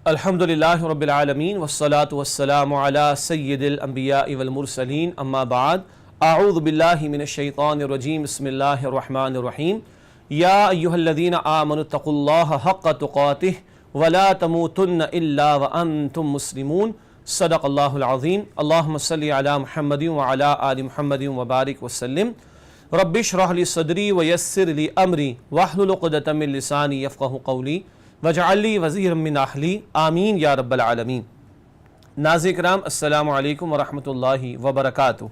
الحمدللہ رب العالمین والصلاة والسلام علی سید الانبیاء والمرسلین اما بعد اعوذ باللہ من الشیطان الرجیم بسم اللہ الرحمن الرحیم یا ایہا الذین آمنوا اتقوا اللہ حق تقاتہ ولا تموتن الا وانتم مسلمون صدق اللہ العظیم اللہم صلی علی محمد وعلی آل محمد وبارک وسلم رب اشرح لی صدری ویسر لی امری واحلل عقدۃ من لسانی یفقہوا قولی وجعل لی وزیرا من اہلی آمین یا رب العالمین۔ ناظرین کرام السلام علیکم ورحمۃ اللہ وبرکاتہ۔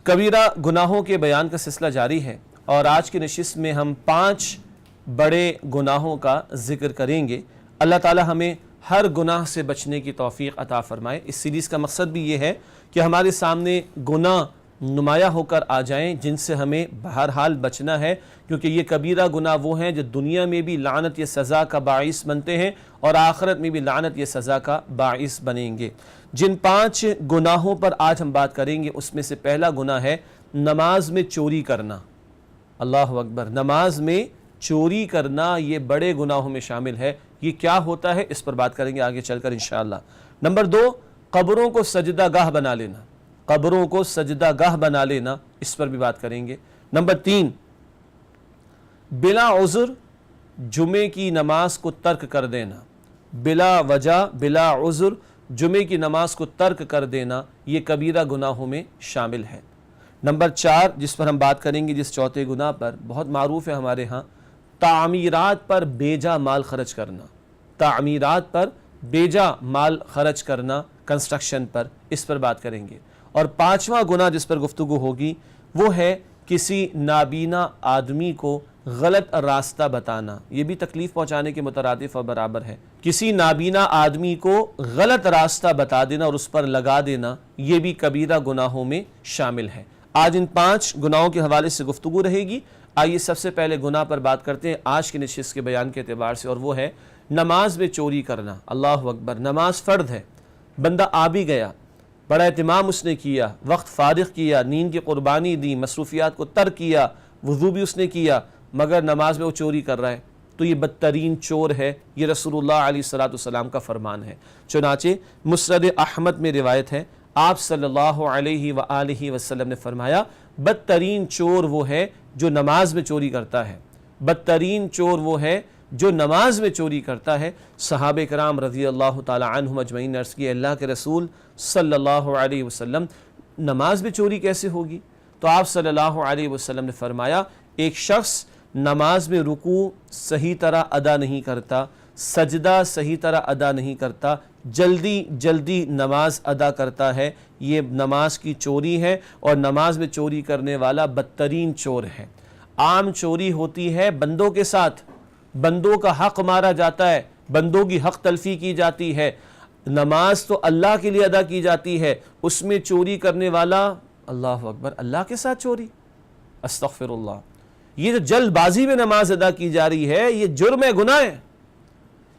کبیرہ گناہوں کے بیان کا سلسلہ جاری ہے اور آج کی نشست میں ہم 5 بڑے گناہوں کا ذکر کریں گے۔ اللہ تعالی ہمیں ہر گناہ سے بچنے کی توفیق عطا فرمائے۔ اس سیریز کا مقصد بھی یہ ہے کہ ہمارے سامنے گناہ نمایاں ہو کر آ جائیں جن سے ہمیں بہرحال بچنا ہے، کیونکہ یہ کبیرہ گناہ وہ ہیں جو دنیا میں بھی لعنت یا سزا کا باعث بنتے ہیں اور آخرت میں بھی لعنت یا سزا کا باعث بنیں گے۔ جن 5 گناہوں پر آج ہم بات کریں گے اس میں سے پہلا گناہ ہے نماز میں چوری کرنا۔ اللہ اکبر، نماز میں چوری کرنا یہ بڑے گناہوں میں شامل ہے۔ یہ کیا ہوتا ہے اس پر بات کریں گے آگے چل کر انشاءاللہ۔ نمبر 2، قبروں کو سجدہ گاہ بنا لینا۔ قبروں کو سجدہ گاہ بنا لینا، اس پر بھی بات کریں گے۔ نمبر 3، بلا عذر جمعے کی نماز کو ترک کر دینا۔ بلا وجہ، بلا عذر جمعے کی نماز کو ترک کر دینا یہ کبیرہ گناہوں میں شامل ہے۔ نمبر 4 جس پر ہم بات کریں گے، جس چوتھے گناہ پر بہت معروف ہے ہمارے ہاں، تعمیرات پر بیجا مال خرچ کرنا۔ تعمیرات پر بیجا مال خرچ کرنا، کنسٹرکشن پر، اس پر بات کریں گے۔ اور 5واں گناہ جس پر گفتگو ہوگی وہ ہے کسی نابینا آدمی کو غلط راستہ بتانا۔ یہ بھی تکلیف پہنچانے کے مترادف اور برابر ہے۔ کسی نابینا آدمی کو غلط راستہ بتا دینا اور اس پر لگا دینا یہ بھی کبیرہ گناہوں میں شامل ہے۔ آج ان 5 گناہوں کے حوالے سے گفتگو رہے گی۔ آئیے سب سے پہلے گناہ پر بات کرتے ہیں آج کی نشست کے بیان کے اعتبار سے، اور وہ ہے نماز میں چوری کرنا۔ اللہ اکبر، نماز فرض ہے، بندہ آ بھی گیا، بڑا اہتمام اس نے کیا، وقت فارغ کیا، نیند کی قربانی دی، مصروفیات کو ترک کیا، وضو بھی اس نے کیا، مگر نماز میں وہ چوری کر رہا ہے تو یہ بدترین چور ہے۔ یہ رسول اللہ علیہ السلام کا فرمان ہے۔ چنانچہ مسند احمد میں روایت ہے، آپ صلی اللہ علیہ وآلہ وسلم نے فرمایا بدترین چور وہ ہے جو نماز میں چوری کرتا ہے۔ بدترین چور وہ ہے جو نماز میں چوری کرتا ہے۔ صحابہ کرام رضی اللہ تعالی عنہم اجمعین نے عرض کی، اللہ کے رسول صلی اللہ علیہ وسلم نماز میں چوری کیسے ہوگی؟ تو آپ صلی اللہ علیہ وسلم نے فرمایا، ایک شخص نماز میں رکوع صحیح طرح ادا نہیں کرتا، سجدہ صحیح طرح ادا نہیں کرتا، جلدی جلدی نماز ادا کرتا ہے، یہ نماز کی چوری ہے، اور نماز میں چوری کرنے والا بدترین چور ہے۔ عام چوری ہوتی ہے بندوں کے ساتھ، بندوں کا حق مارا جاتا ہے، بندوں کی حق تلفی کی جاتی ہے۔ نماز تو اللہ کے لیے ادا کی جاتی ہے، اس میں چوری کرنے والا، اللہ اکبر، اللہ کے ساتھ چوری، استغفر اللہ۔ یہ جو جلد بازی میں نماز ادا کی جا رہی ہے یہ جرم ہے، گناہ ہے۔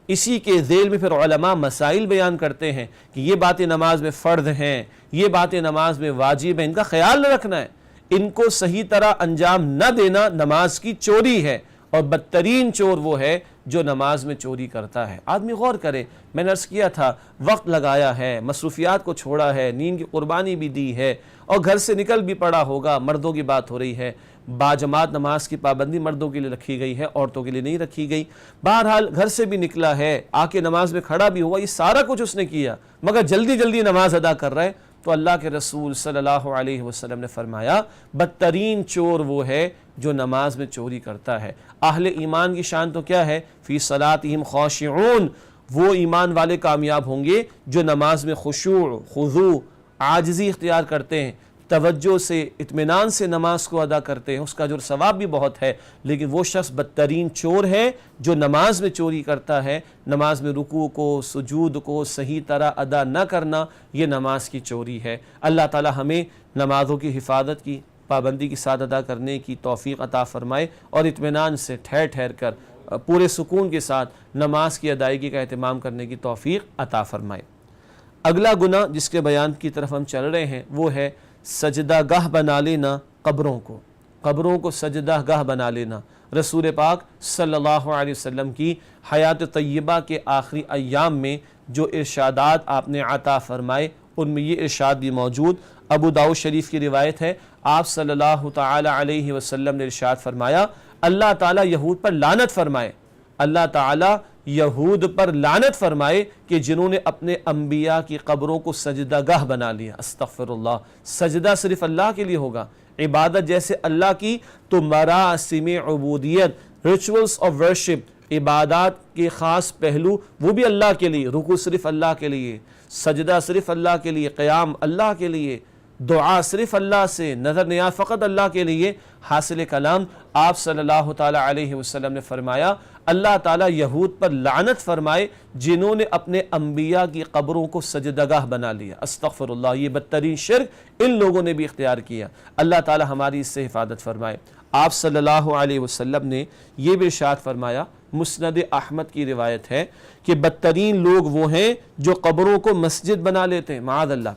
اسی کے ذیل میں پھر علماء مسائل بیان کرتے ہیں کہ یہ باتیں نماز میں فرض ہیں، یہ باتیں نماز میں واجب ہیں، ان کا خیال نہ رکھنا ہے، ان کو صحیح طرح انجام نہ دینا نماز کی چوری ہے۔ اور بدترین چور وہ ہے جو نماز میں چوری کرتا ہے۔ آدمی غور کرے، میں نے عرض کیا تھا، وقت لگایا ہے، مصروفیات کو چھوڑا ہے، نیند کی قربانی بھی دی ہے، اور گھر سے نکل بھی پڑا ہوگا۔ مردوں کی بات ہو رہی ہے، باجماعت نماز کی پابندی مردوں کے لیے رکھی گئی ہے، عورتوں کے لیے نہیں رکھی گئی۔ بہرحال گھر سے بھی نکلا ہے، آ کے نماز میں کھڑا بھی ہوا، یہ سارا کچھ اس نے کیا، مگر جلدی جلدی نماز ادا کر رہا ہے۔ تو اللہ کے رسول صلی اللہ علیہ وسلم نے فرمایا بدترین چور وہ ہے جو نماز میں چوری کرتا ہے۔ اہل ایمان کی شان تو کیا ہے؟ فی صلاتہم خاشعون، وہ ایمان والے کامیاب ہوں گے جو نماز میں خشوع، خضوع، عاجزی اختیار کرتے ہیں، توجہ سے، اطمینان سے نماز کو ادا کرتے ہیں، اس کا اجر ثواب بھی بہت ہے۔ لیکن وہ شخص بدترین چور ہے جو نماز میں چوری کرتا ہے۔ نماز میں رکوع کو، سجود کو صحیح طرح ادا نہ کرنا یہ نماز کی چوری ہے۔ اللہ تعالی ہمیں نمازوں کی حفاظت کی، پابندی کے ساتھ ادا کرنے کی توفیق عطا فرمائے، اور اطمینان سے ٹھہر ٹھہر کر پورے سکون کے ساتھ نماز کی ادائیگی کا اہتمام کرنے کی توفیق عطا فرمائے۔ اگلا گناہ جس کے بیان کی طرف ہم چل رہے ہیں وہ ہے سجدہ گاہ بنا لینا قبروں کو۔ قبروں کو سجدہ گاہ بنا لینا۔ رسول پاک صلی اللہ علیہ وسلم کی حیات طیبہ کے آخری ایام میں جو ارشادات آپ نے عطا فرمائے ان میں یہ ارشاد بھی موجود۔ ابو داؤد شریف کی روایت ہے، آپ صلی اللہ تعالی علیہ وسلم نے ارشاد فرمایا، اللہ تعالیٰ یہود پر لعنت فرمائے، اللہ تعالیٰ یہود پر لعنت فرمائے کہ جنہوں نے اپنے انبیاء کی قبروں کو سجدہ گاہ بنا لیا۔ استغفر اللہ، سجدہ صرف اللہ کے لیے ہوگا، عبادت جیسے اللہ کی تو مراسم عبودیت، ریچولز آف ورشپ، عبادات کے خاص پہلو وہ بھی اللہ کے لیے، رکوع صرف اللہ کے لیے، سجدہ صرف اللہ کے لیے، قیام اللہ کے لیے، دعا صرف اللہ سے، نظر نیاز فقط اللہ کے لیے۔ حاصل کلام آپ صلی اللہ تعالیٰ علیہ وسلم نے فرمایا، اللہ تعالیٰ یہود پر لعنت فرمائے جنہوں نے اپنے انبیاء کی قبروں کو سجدہ گاہ بنا لیا۔ استغفر اللہ، یہ بدترین شرک ان لوگوں نے بھی اختیار کیا۔ اللہ تعالیٰ ہماری اس سے حفاظت فرمائے۔ آپ صلی اللہ علیہ وسلم نے یہ بھی ارشاد فرمایا، مسند احمد کی روایت ہے کہ بدترین لوگ وہ ہیں جو قبروں کو مسجد بنا لیتے ہیں، معاذ اللہ،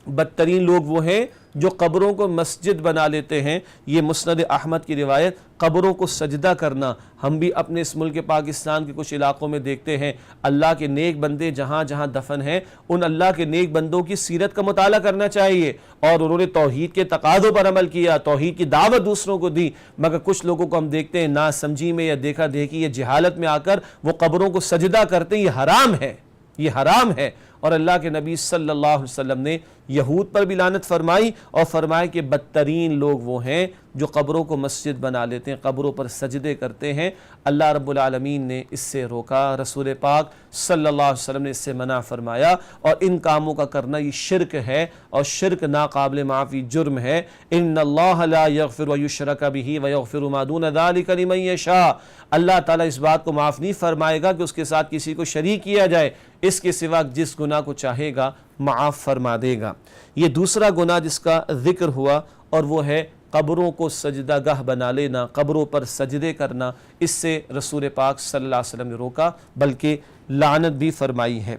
بدترین لوگ وہ ہیں جو قبروں کو مسجد بنا لیتے ہیں۔ یہ مسند احمد کی روایت۔ قبروں کو سجدہ کرنا ہم بھی اپنے اس ملک پاکستان کے کچھ علاقوں میں دیکھتے ہیں۔ اللہ کے نیک بندے جہاں جہاں دفن ہیں ان اللہ کے نیک بندوں کی سیرت کا مطالعہ کرنا چاہیے، اور انہوں نے توحید کے تقاضوں پر عمل کیا، توحید کی دعوت دوسروں کو دی، مگر کچھ لوگوں کو ہم دیکھتے ہیں نا سمجھی میں یا دیکھا دیکھی یا جہالت میں آ کر وہ قبروں کو سجدہ کرتے ہیں۔ یہ حرام ہے، یہ حرام ہے۔ اور اللہ کے نبی صلی اللہ علیہ وسلم نے یہود پر بھی لعنت فرمائی اور فرمایا کہ بدترین لوگ وہ ہیں جو قبروں کو مسجد بنا لیتے ہیں، قبروں پر سجدے کرتے ہیں۔ اللہ رب العالمین نے اس سے روکا، رسول پاک صلی اللہ علیہ وسلم نے اس سے منع فرمایا، اور ان کاموں کا کرنا یہ شرک ہے، اور شرک ناقابل معافی جرم ہے۔ ان اللہ لا یغفر ویشرک بہ ویغفر ما دون ذلک لمن یشاء، اللہ تعالیٰ اس بات کو معاف نہیں فرمائے گا کہ اس کے ساتھ کسی کو شریک کیا جائے، اس کے سوا جس گناہ کو چاہے گا معاف فرما دے گا۔ یہ دوسرا گناہ جس کا ذکر ہوا، اور وہ ہے قبروں کو سجدہ گاہ بنا لینا، قبروں پر سجدے کرنا۔ اس سے رسول پاک صلی اللہ علیہ وسلم نے روکا، بلکہ لعنت بھی فرمائی ہے۔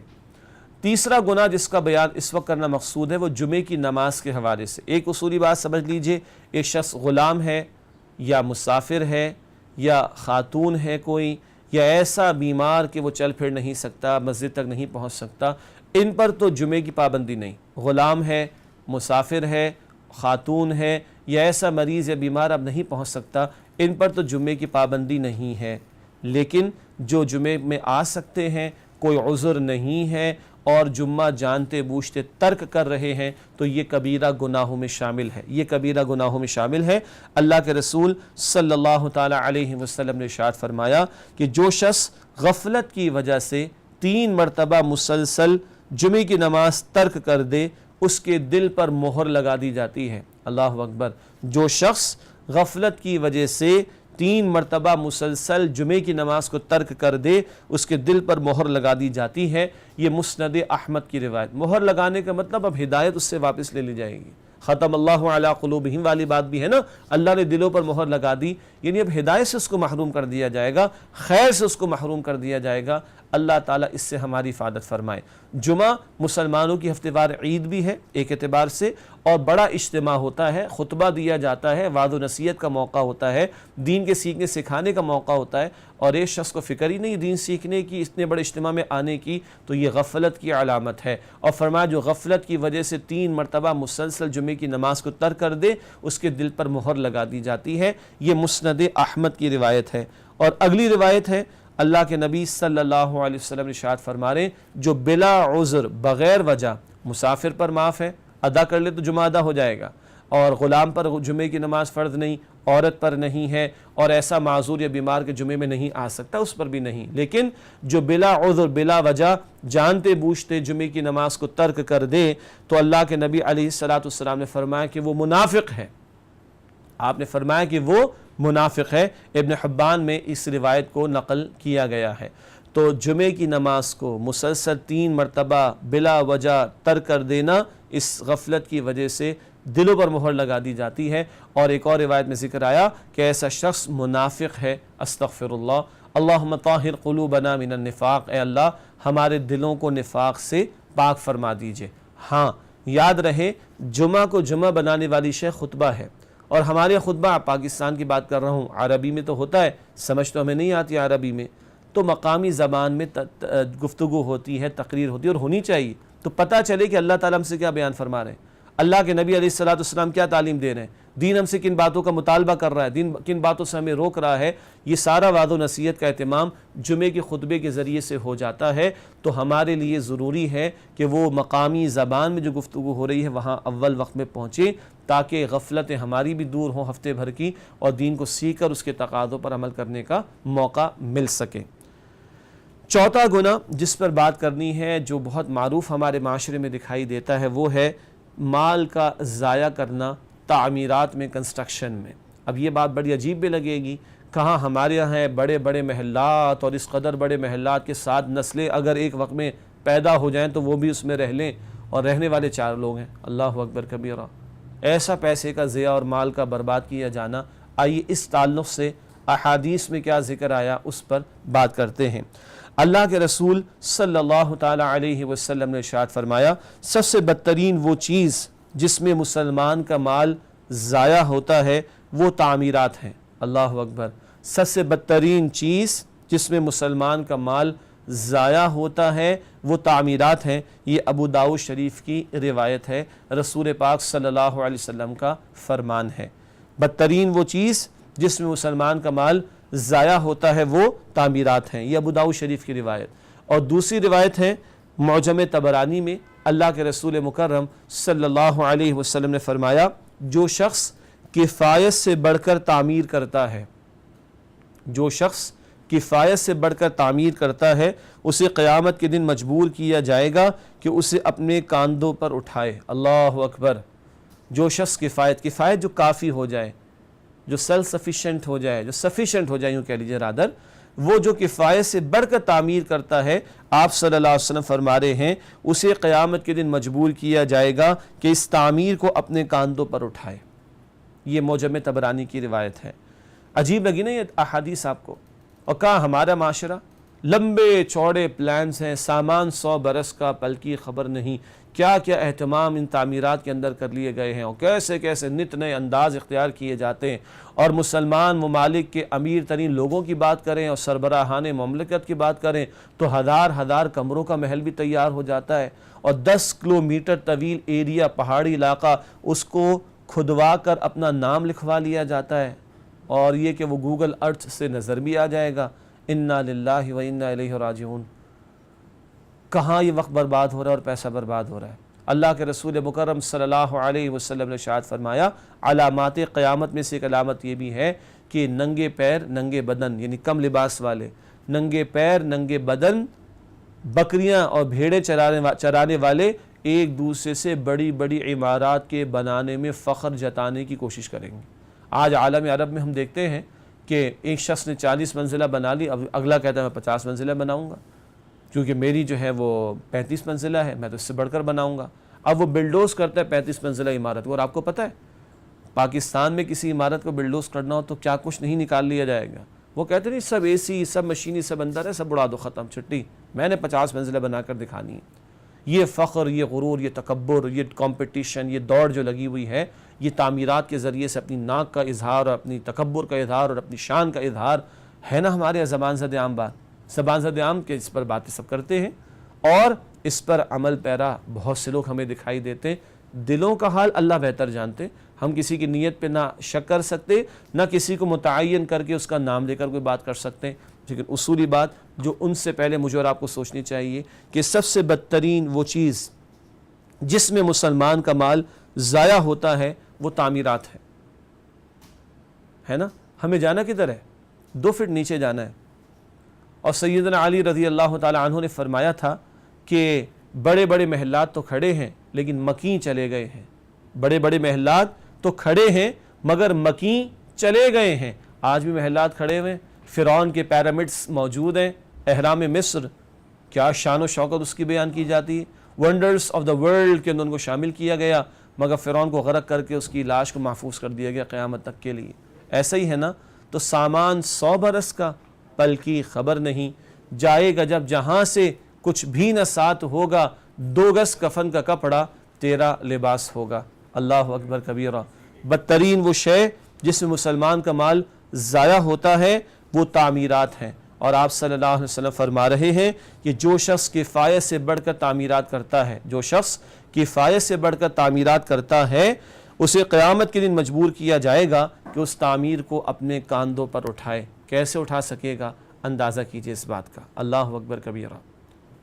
تیسرا گناہ جس کا بیان اس وقت کرنا مقصود ہے وہ جمعے کی نماز کے حوالے سے۔ ایک اصولی بات سمجھ لیجئے، ایک شخص غلام ہے یا مسافر ہے یا خاتون ہے کوئی، یا ایسا بیمار کہ وہ چل پھر نہیں سکتا، مسجد تک نہیں پہنچ سکتا، ان پر تو جمعے کی پابندی نہیں۔ غلام ہے، مسافر ہے، خاتون ہے، یا ایسا مریض یا بیمار اب نہیں پہنچ سکتا، ان پر تو جمعے کی پابندی نہیں ہے۔ لیکن جو جمعے میں آ سکتے ہیں، کوئی عذر نہیں ہے، اور جمعہ جانتے بوجھتے ترک کر رہے ہیں، تو یہ کبیرہ گناہوں میں شامل ہے، یہ کبیرہ گناہوں میں شامل ہے۔ اللہ کے رسول صلی اللہ تعالی علیہ وسلم نے ارشاد فرمایا کہ جو شخص غفلت کی وجہ سے 3 مرتبہ مسلسل جمعے کی نماز ترک کر دے، اس کے دل پر مہر لگا دی جاتی ہے۔ اللہ اکبر، جو شخص غفلت کی وجہ سے 3 مرتبہ مسلسل جمعے کی نماز کو ترک کر دے، اس کے دل پر مہر لگا دی جاتی ہے۔ یہ مسند احمد کی روایت۔ مہر لگانے کا مطلب اب ہدایت اس سے واپس لے لی جائے گی۔ ختم اللہ علی قلوبہم والی بات بھی ہے نا، اللہ نے دلوں پر مہر لگا دی، یعنی اب ہدایت سے اس کو محروم کر دیا جائے گا، خیر سے اس کو محروم کر دیا جائے گا۔ اللہ تعالیٰ اس سے ہماری حفاظت فرمائے۔ جمعہ مسلمانوں کی ہفتہ وار عید بھی ہے ایک اعتبار سے، اور بڑا اجتماع ہوتا ہے، خطبہ دیا جاتا ہے، وعظ و نصیحت کا موقع ہوتا ہے، دین کے سیکھنے سکھانے کا موقع ہوتا ہے، اور ایک شخص کو فکر ہی نہیں دین سیکھنے کی، اتنے بڑے اجتماع میں آنے کی، تو یہ غفلت کی علامت ہے۔ اور فرمایا جو غفلت کی وجہ سے 3 مرتبہ مسلسل جمعے کی نماز کو ترک کر دے، اس کے دل پر مہر لگا دی جاتی ہے۔ یہ مسند احمد کی روایت ہے۔ اور اگلی روایت ہے، اللہ کے نبی صلی اللہ علیہ وسلم نے ارشاد فرما رہے ہیں جو بلا عذر بغیر وجہ، مسافر پر معاف ہے، ادا کر لے تو جمعہ ادا ہو جائے گا، اور غلام پر جمعے کی نماز فرض نہیں، عورت پر نہیں ہے، اور ایسا معذور یا بیمار کے جمعے میں نہیں آ سکتا اس پر بھی نہیں، لیکن جو بلا عذر بلا وجہ جانتے بوجھتے جمعے کی نماز کو ترک کر دے، تو اللہ کے نبی علیہ السلام نے فرمایا کہ وہ منافق ہے۔ آپ نے فرمایا کہ وہ منافق ہے۔ ابن حبان میں اس روایت کو نقل کیا گیا ہے۔ تو جمعے کی نماز کو مسلسل 3 مرتبہ بلا وجہ ترک کر دینا، اس غفلت کی وجہ سے دلوں پر مہر لگا دی جاتی ہے۔ اور ایک اور روایت میں ذکر آیا کہ ایسا شخص منافق ہے۔ استغفر اللہ۔ اللہم طاہر قلوبنا من النفاق، اے اللہ ہمارے دلوں کو نفاق سے پاک فرما دیجئے۔ ہاں یاد رہے، جمعہ کو جمعہ بنانے والی شے خطبہ ہے، اور ہمارے خطبہ، پاکستان کی بات کر رہا ہوں، عربی میں تو ہوتا ہے، سمجھ تو ہمیں نہیں آتی عربی میں، تو مقامی زبان میں گفتگو ہوتی ہے، تقریر ہوتی ہے، اور ہونی چاہیے، تو پتہ چلے کہ اللہ تعالیٰ ہم سے کیا بیان فرما رہے ہیں، اللہ کے نبی علیہ السلام کیا تعلیم دے رہے ہیں، دین ہم سے کن باتوں کا مطالبہ کر رہا ہے، دین کن باتوں سے ہمیں روک رہا ہے۔ یہ سارا وعظ و نصیحت کا اہتمام جمعے کے خطبے کے ذریعے سے ہو جاتا ہے، تو ہمارے لیے ضروری ہے کہ وہ مقامی زبان میں جو گفتگو ہو رہی ہے وہاں اول وقت میں پہنچے، تاکہ غفلتیں ہماری بھی دور ہوں ہفتے بھر کی، اور دین کو سیکھ کر اس کے تقاضوں پر عمل کرنے کا موقع مل سکے۔ چوتھا گناہ جس پر بات کرنی ہے، جو بہت معروف ہمارے معاشرے میں دکھائی دیتا ہے، وہ ہے مال کا ضائع کرنا تعمیرات میں، کنسٹرکشن میں۔ اب یہ بات بڑی عجیب بھی لگے گی، کہاں ہمارے یہاں ہیں بڑے بڑے محلات، اور اس قدر بڑے محلات کے ساتھ نسلیں اگر ایک وقت میں پیدا ہو جائیں تو وہ بھی اس میں رہ لیں، اور رہنے والے 4 لوگ ہیں۔ اللہ اکبر کبیرہ، ایسا پیسے کا ضیاع اور مال کا برباد کیا جانا۔ آئیے اس تعلق سے احادیث میں کیا ذکر آیا اس پر بات کرتے ہیں۔ اللہ کے رسول صلی اللہ تعالی علیہ وسلم نے ارشاد فرمایا، سب سے بدترین وہ چیز جس میں مسلمان کا مال ضائع ہوتا ہے وہ تعمیرات ہیں۔ اللہ اکبر، سب سے بدترین چیز جس میں مسلمان کا مال ضائع ہوتا ہے وہ تعمیرات ہیں۔ یہ ابو داؤد شریف کی روایت ہے، رسول پاک صلی اللہ علیہ وسلم کا فرمان ہے۔ بدترین وہ چیز جس میں مسلمان کا مال ضائع ہوتا ہے وہ تعمیرات ہیں، یہ ابو داؤد شریف کی روایت۔ اور دوسری روایت ہے معجم طبرانی میں، اللہ کے رسول مکرم صلی اللہ علیہ وسلم نے فرمایا، جو شخص کفایت سے بڑھ کر تعمیر کرتا ہے، جو شخص کفایت سے بڑھ کر تعمیر کرتا ہے، اسے قیامت کے دن مجبور کیا جائے گا کہ اسے اپنے کاندھوں پر اٹھائے۔ اللہ اکبر، جو شخص کفایت جو کافی ہو جائے، جو سیلف سفیشینٹ ہو جائے، جو سفیشینٹ ہو جائے، یوں کہہ لیجیے رادر، وہ جو کفایت سے بڑھ کر تعمیر کرتا ہے، آپ صلی اللہ علیہ وسلم فرما رہے ہیں اسے قیامت کے دن مجبور کیا جائے گا کہ اس تعمیر کو اپنے کاندھوں پر اٹھائے۔ یہ معجم طبرانی کی روایت ہے۔ عجیب لگی نا یہ احادیث آپ کو؟ اور کہا ہمارا معاشرہ، لمبے چوڑے پلانز ہیں، سامان 100 برس کا، پل کی خبر نہیں، کیا کیا اہتمام ان تعمیرات کے اندر کر لیے گئے ہیں، اور کیسے کیسے نت نئے انداز اختیار کیے جاتے ہیں۔ اور مسلمان ممالک کے امیر ترین لوگوں کی بات کریں اور سربراہان مملکت کی بات کریں تو ہزار کمروں کا محل بھی تیار ہو جاتا ہے، اور 10 کلومیٹر طویل ایریا، پہاڑی علاقہ، اس کو کھدوا کر اپنا نام لکھوا لیا جاتا ہے، اور یہ کہ وہ گوگل ارتھ سے نظر بھی آ جائے گا۔ انا للہ و انا الیہ راجعون۔ کہاں یہ وقت برباد ہو رہا ہے اور پیسہ برباد ہو رہا ہے۔ اللہ کے رسول مکرم صلی اللہ علیہ وسلم نے ارشاد فرمایا، علامات قیامت میں سے ایک علامت یہ بھی ہے کہ ننگے پیر ننگے بدن، یعنی کم لباس والے، ننگے پیر ننگے بدن، بکریاں اور بھیڑیں چرانے والے ایک دوسرے سے بڑی بڑی عمارات کے بنانے میں فخر جتانے کی کوشش کریں گے۔ آج عالم عرب میں ہم دیکھتے ہیں کہ ایک شخص نے 40 منزلہ بنا لی، اب اگلا کہتا ہے میں 50 منزلہ بناؤں گا، کیونکہ میری جو ہے وہ 35 منزلہ ہے، میں تو اس سے بڑھ کر بناؤں گا۔ اب وہ بلڈوز کرتا ہے 35 منزلہ عمارت کو، اور آپ کو پتہ ہے پاکستان میں کسی عمارت کو بلڈوز کرنا ہو تو کیا کچھ نہیں نکال لیا جائے گا۔ وہ کہتے نہیں سب اے سی، سب مشینی، سب اندر ہے، سب اڑا دو، ختم، چھٹی، میں نے 50 منزلہ بنا کر دکھانی ہے۔ یہ فخر، یہ غرور، یہ تکبر، یہ کمپٹیشن، یہ دوڑ جو لگی ہوئی ہے، یہ تعمیرات کے ذریعے سے اپنی ناک کا اظہار اور اپنی تکبر کا اظہار اور اپنی شان کا اظہار ہے نا ہمارے زبان زد عام بات، زبان زد عام کے اس پر باتیں سب کرتے ہیں، اور اس پر عمل پیرا بہت سے لوگ ہمیں دکھائی دیتے ہیں۔ دلوں کا حال اللہ بہتر جانتے، ہم کسی کی نیت پہ نہ شک کر سکتے، نہ کسی کو متعین کر کے اس کا نام لے کر کوئی بات کر سکتے ہیں، لیکن اصولی بات جو ان سے پہلے مجھے اور آپ کو سوچنی چاہیے کہ سب سے بدترین وہ چیز جس میں مسلمان کا مال ضائع ہوتا ہے وہ تعمیرات ہے نا۔ ہمیں جانا کدھر ہے؟ 2 فٹ نیچے جانا ہے۔ اور سیدنا علی رضی اللہ تعالی عنہ نے فرمایا تھا کہ بڑے بڑے محلات تو کھڑے ہیں لیکن مکیں چلے گئے ہیں، بڑے بڑے محلات تو کھڑے ہیں مگر مکیں چلے گئے ہیں۔ آج بھی محلات کھڑے ہوئے، فرعون کے پیرامڈز موجود ہیں، اہرام مصر، کیا شان و شوکت اس کی بیان کی جاتی ہے، ونڈرز آف دا ورلڈ کے اندر ان کو شامل کیا گیا، مگر فرعون کو غرق کر کے اس کی لاش کو محفوظ کر دیا گیا قیامت تک کے لیے۔ ایسا ہی ہے نا، تو سامان 100 برس کا، پل کی خبر نہیں، جائے گا جب جہاں سے کچھ بھی نہ ساتھ ہوگا، 2 گز کفن کا کپڑا تیرا لباس ہوگا۔ اللہ اکبر کبیرہ۔ بدترین وہ شے جس میں مسلمان کا مال ضائع ہوتا ہے وہ تعمیرات ہیں، اور آپ صلی اللہ علیہ وسلم فرما رہے ہیں کہ جو شخص کفایت سے بڑھ کر تعمیرات کرتا ہے، جو شخص کفایت سے بڑھ کر تعمیرات کرتا ہے، اسے قیامت کے دن مجبور کیا جائے گا کہ اس تعمیر کو اپنے کاندھوں پر اٹھائے۔ کیسے اٹھا سکے گا؟ اندازہ کیجئے اس بات کا۔ اللہ اکبر کبیرہ۔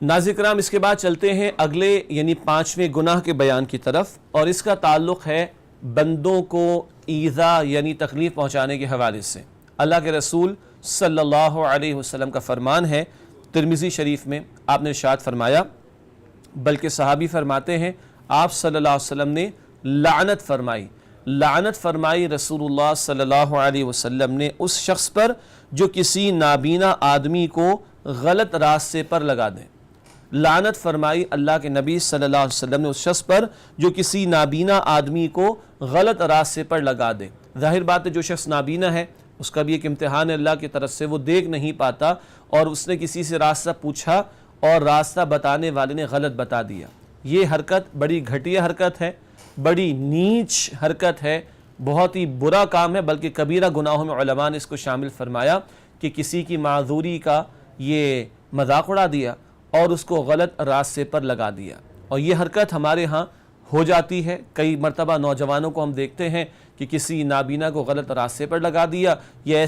ناظرین کرام، اس کے بعد چلتے ہیں اگلے یعنی 5ویں گناہ کے بیان کی طرف، اور اس کا تعلق ہے بندوں کو ایذا یعنی تکلیف پہنچانے کے حوالے سے۔ اللہ کے رسول صلی اللہ علیہ وسلم کا فرمان ہے ترمذی شریف میں، آپ نے ارشاد فرمایا، بلکہ صحابی فرماتے ہیں آپ صلی اللہ علیہ وسلم نے لعنت فرمائی رسول اللہ صلی اللہ علیہ وسلم نے اس شخص پر جو کسی نابینا آدمی کو غلط راستے پر لگا دے۔ لعنت فرمائی اللہ کے نبی صلی اللہ علیہ وسلم نے اس شخص پر جو کسی نابینا آدمی کو غلط راستے پر لگا دے۔ ظاہر بات ہے جو شخص نابینا ہے اس کا بھی ایک امتحان ہے اللہ کی طرف سے، وہ دیکھ نہیں پاتا اور اس نے کسی سے راستہ پوچھا اور راستہ بتانے والے نے غلط بتا دیا۔ یہ حرکت بڑی گھٹیا حرکت ہے، بڑی نیچ حرکت ہے، بہت ہی برا کام ہے، بلکہ کبیرہ گناہوں میں علماء نے اس کو شامل فرمایا کہ کسی کی معذوری کا یہ مذاق اڑا دیا اور اس کو غلط راستے پر لگا دیا۔ اور یہ حرکت ہمارے ہاں ہو جاتی ہے، کئی مرتبہ نوجوانوں کو ہم دیکھتے ہیں کہ کسی نابینا کو غلط راستے پر لگا دیا یا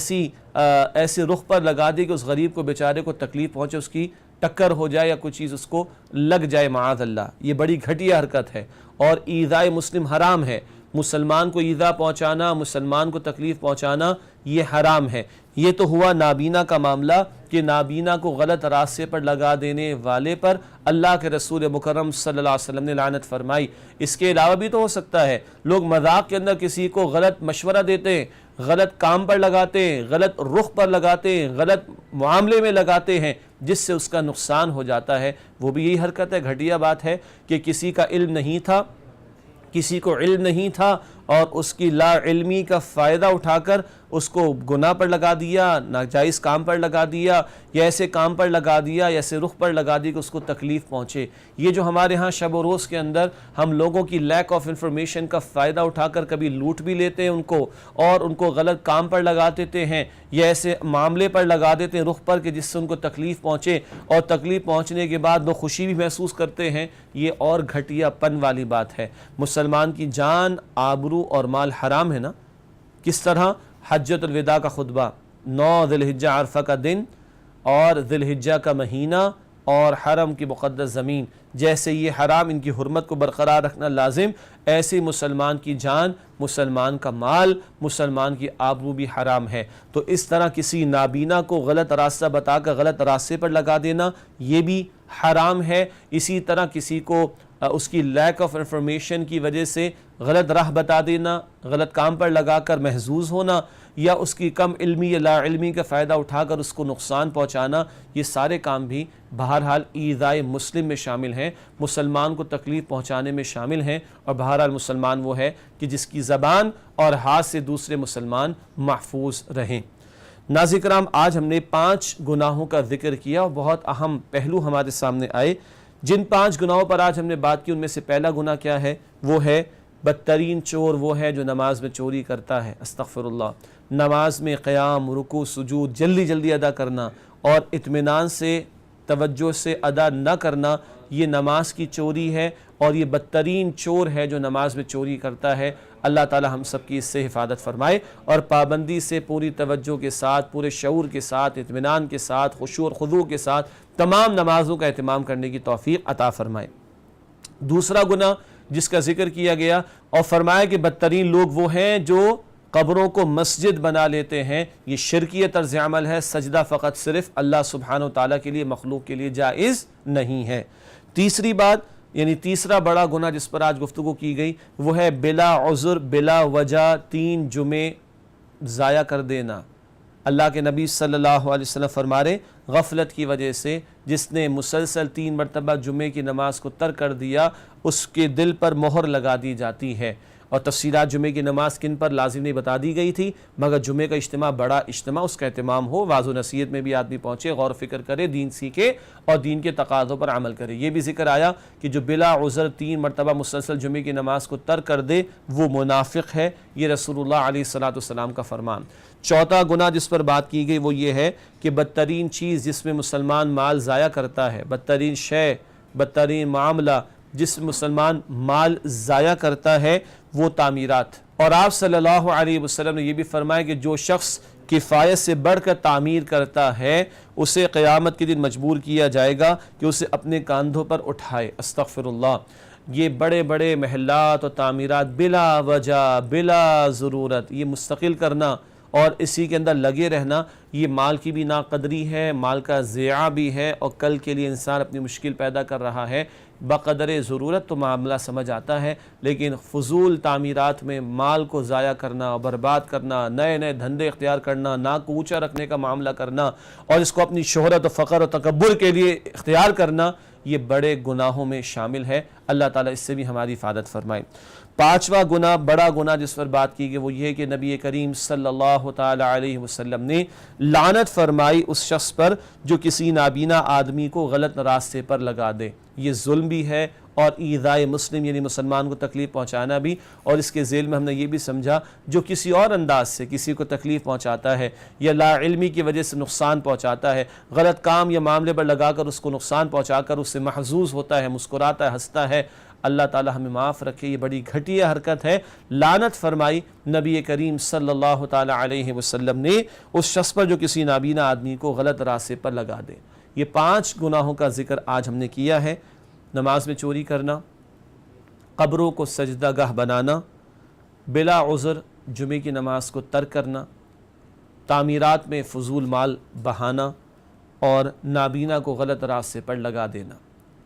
ایسے رخ پر لگا دی کہ اس غریب کو بیچارے کو تکلیف پہنچے، اس کی ٹکر ہو جائے یا کوئی چیز اس کو لگ جائے معاذ اللہ۔ یہ بڑی گھٹیا حرکت ہے اور ایذائے مسلم حرام ہے۔ مسلمان کو ایذا پہنچانا، مسلمان کو تکلیف پہنچانا یہ حرام ہے۔ یہ تو ہوا نابینا کا معاملہ کہ نابینا کو غلط راستے پر لگا دینے والے پر اللہ کے رسول مکرم صلی اللہ علیہ وسلم نے لعنت فرمائی۔ اس کے علاوہ بھی تو ہو سکتا ہے لوگ مذاق کے اندر کسی کو غلط مشورہ دیتے ہیں، غلط کام پر لگاتے ہیں، غلط رخ پر لگاتے ہیں، غلط معاملے میں لگاتے ہیں جس سے اس کا نقصان ہو جاتا ہے۔ وہ بھی یہی حرکت ہے، گھٹیا بات ہے کہ کسی کا علم نہیں تھا، کسی کو علم نہیں تھا اور اس کی لا علمی کا فائدہ اٹھا کر اس کو گناہ پر لگا دیا، ناجائز کام پر لگا دیا یا ایسے کام پر لگا دیا یا ایسے رخ پر لگا دی کہ اس کو تکلیف پہنچے۔ یہ جو ہمارے ہاں شب و روز کے اندر ہم لوگوں کی لیک آف انفارمیشن کا فائدہ اٹھا کر کبھی لوٹ بھی لیتے ہیں ان کو اور ان کو غلط کام پر لگا دیتے ہیں یا ایسے معاملے پر لگا دیتے ہیں رخ پر کہ جس سے ان کو تکلیف پہنچے، اور تکلیف پہنچنے کے بعد وہ خوشی بھی محسوس کرتے ہیں، یہ اور گھٹیا پن والی بات ہے۔ مسلمان کی جان، آبرو اور مال حرام ہے نا۔ کس طرح؟ حجۃ الوداع کا خطبہ، 9 ذی الحجہ عرفہ کا دن اور ذی الحجہ کا مہینہ اور حرم کی مقدس زمین، جیسے یہ حرام ان کی حرمت کو برقرار رکھنا لازم، ایسے مسلمان کی جان، مسلمان کا مال، مسلمان کی آبرو بھی حرام ہے۔ تو اس طرح کسی نابینا کو غلط راستہ بتا کر غلط راستے پر لگا دینا یہ بھی حرام ہے۔ اسی طرح کسی کو اس کی لیک آف انفارمیشن کی وجہ سے غلط راہ بتا دینا، غلط کام پر لگا کر محظوظ ہونا یا اس کی کم علمی یا لا علمی کا فائدہ اٹھا کر اس کو نقصان پہنچانا، یہ سارے کام بھی بہرحال ایذائے مسلم میں شامل ہیں، مسلمان کو تکلیف پہنچانے میں شامل ہیں، اور بہرحال مسلمان وہ ہے کہ جس کی زبان اور ہاتھ سے دوسرے مسلمان محفوظ رہیں۔ ناظرین کرام، آج ہم نے 5 گناہوں کا ذکر کیا اور بہت اہم پہلو ہمارے سامنے آئے۔ جن 5 گناہوں پر آج ہم نے بات کی ان میں سے پہلا گناہ کیا ہے؟ وہ ہے بدترین چور وہ ہے جو نماز میں چوری کرتا ہے۔ استغفر اللہ۔ نماز میں قیام، رکوع، سجود جلدی جلدی ادا کرنا اور اطمینان سے توجہ سے ادا نہ کرنا، یہ نماز کی چوری ہے اور یہ بدترین چور ہے جو نماز میں چوری کرتا ہے۔ اللہ تعالی ہم سب کی اس سے حفاظت فرمائے اور پابندی سے پوری توجہ کے ساتھ، پورے شعور کے ساتھ، اطمینان کے ساتھ، خشوع اور خضوع کے ساتھ تمام نمازوں کا اہتمام کرنے کی توفیق عطا فرمائے۔ دوسرا گناہ جس کا ذکر کیا گیا اور فرمایا کہ بدترین لوگ وہ ہیں جو قبروں کو مسجد بنا لیتے ہیں، یہ شرکی طرز عمل ہے۔ سجدہ فقط صرف اللہ سبحانہ وتعالیٰ کے لیے، مخلوق کے لیے جائز نہیں ہے۔ تیسری بات یعنی تیسرا بڑا گناہ جس پر آج گفتگو کی گئی وہ ہے بلا عذر، بلا وجہ 3 جمعے ضائع کر دینا۔ اللہ کے نبی صلی اللہ علیہ وسلم فرما رہے غفلت کی وجہ سے جس نے مسلسل 3 مرتبہ جمعے کی نماز کو ترک کر دیا اس کے دل پر مہر لگا دی جاتی ہے، اور تفصیلات جمعے کی نماز کن پر لازم نہیں بتا دی گئی تھی، مگر جمعے کا اجتماع بڑا اجتماع، اس کا اہتمام ہو، واعظ و نصیحت میں بھی آدمی پہنچے، غور و فکر کرے، دین سیکھے اور دین کے تقاضوں پر عمل کرے۔ یہ بھی ذکر آیا کہ جو بلا عذر 3 مرتبہ مسلسل جمعے کی نماز کو ترک کر دے وہ منافق ہے، یہ رسول اللہ علیہ السلام کا فرمان۔ چوتھا گناہ جس پر بات کی گئی وہ یہ ہے کہ بدترین چیز جس میں مسلمان مال ضائع کرتا ہے، بدترین شے، بدترین معاملہ جس میں مسلمان مال ضائع کرتا ہے وہ تعمیرات۔ اور آپ صلی اللہ علیہ وسلم نے یہ بھی فرمایا کہ جو شخص کفایت سے بڑھ کر تعمیر کرتا ہے اسے قیامت کے دن مجبور کیا جائے گا کہ اسے اپنے کاندھوں پر اٹھائے۔ استغفر اللہ۔ یہ بڑے بڑے محلات اور تعمیرات بلا وجہ، بلا ضرورت یہ مستقل کرنا اور اسی کے اندر لگے رہنا، یہ مال کی بھی ناقدری ہے، مال کا ضیاع بھی ہے، اور کل کے لیے انسان اپنی مشکل پیدا کر رہا ہے۔ بقدر ضرورت تو معاملہ سمجھ آتا ہے، لیکن فضول تعمیرات میں مال کو ضائع کرنا، برباد کرنا، نئے نئے دھندے اختیار کرنا، ناک اونچا رکھنے کا معاملہ کرنا اور اس کو اپنی شہرت و فخر و تکبر کے لیے اختیار کرنا، یہ بڑے گناہوں میں شامل ہے۔ اللہ تعالیٰ اس سے بھی ہماری حفاظت فرمائے۔ پانچواں گناہ، بڑا گناہ جس پر بات کی گئی وہ یہ ہے کہ نبی کریم صلی اللہ تعالیٰ علیہ وسلم نے لعنت فرمائی اس شخص پر جو کسی نابینا آدمی کو غلط راستے پر لگا دے۔ یہ ظلم بھی ہے اور ایذائے مسلم یعنی مسلمان کو تکلیف پہنچانا بھی، اور اس کے ذیل میں ہم نے یہ بھی سمجھا جو کسی اور انداز سے کسی کو تکلیف پہنچاتا ہے یا لا علمی کی وجہ سے نقصان پہنچاتا ہے، غلط کام یا معاملے پر لگا کر اس کو نقصان پہنچا کر اس سے محظوظ ہوتا ہے، مسکراتا ہے، ہنستا ہے، اللہ تعالی ہمیں معاف رکھے، یہ بڑی گھٹیا حرکت ہے۔ لعنت فرمائی نبی کریم صلی اللہ تعالی علیہ وسلم نے اس شخص پر جو کسی نابینا آدمی کو غلط راستے پر لگا دے۔ یہ 5 گناہوں کا ذکر آج ہم نے کیا ہے۔ نماز میں چوری کرنا، قبروں کو سجدہ گاہ بنانا، بلا عذر جمعے کی نماز کو ترک کرنا، تعمیرات میں فضول مال بہانا اور نابینا کو غلط راستے پر لگا دینا۔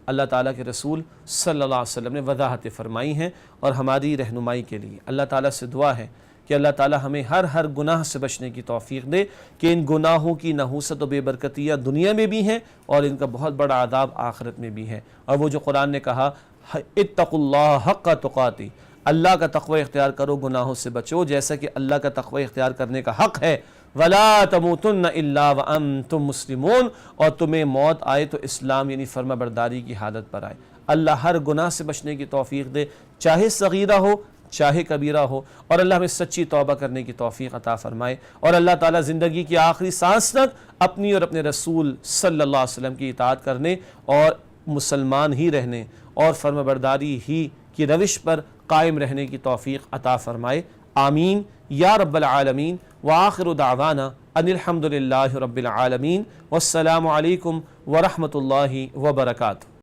اللہ تعالیٰ کے رسول صلی اللہ علیہ وسلم نے وضاحتیں فرمائی ہیں اور ہماری رہنمائی کے لیے اللہ تعالیٰ سے دعا ہے کہ اللہ تعالیٰ ہمیں ہر گناہ سے بچنے کی توفیق دے، کہ ان گناہوں کی نحوست و بے برکتیاں دنیا میں بھی ہیں اور ان کا بہت بڑا عذاب آخرت میں بھی ہے۔ اور وہ جو قرآن نے کہا اتقوا اللہ حق تقاتی، اللہ کا تقوی اختیار کرو، گناہوں سے بچو جیسا کہ اللہ کا تقوی اختیار کرنے کا حق ہے۔ وَلَا تَمُوتُنَّ إِلَّا وَأَنْتُمْ مُسْلِمُونَ، اور تمہیں موت آئے تو اسلام یعنی فرما برداری کی حالت پر آئے۔ اللہ ہر گناہ سے بچنے کی توفیق دے، چاہے صغیرہ ہو چاہے کبیرہ ہو، اور اللہ ہمیں سچی توبہ کرنے کی توفیق عطا فرمائے، اور اللہ تعالیٰ زندگی کی آخری سانس تک اپنی اور اپنے رسول صلی اللہ علیہ وسلم کی اطاعت کرنے اور مسلمان ہی رہنے اور فرما برداری ہی کی روش پر قائم رہنے کی توفیق عطا فرمائے۔ آمین یا رب العالمین۔ وآخر دعوانا ان الحمد للہ رب العالمین، والسلام علیکم ورحمۃ اللہ وبرکاتہ۔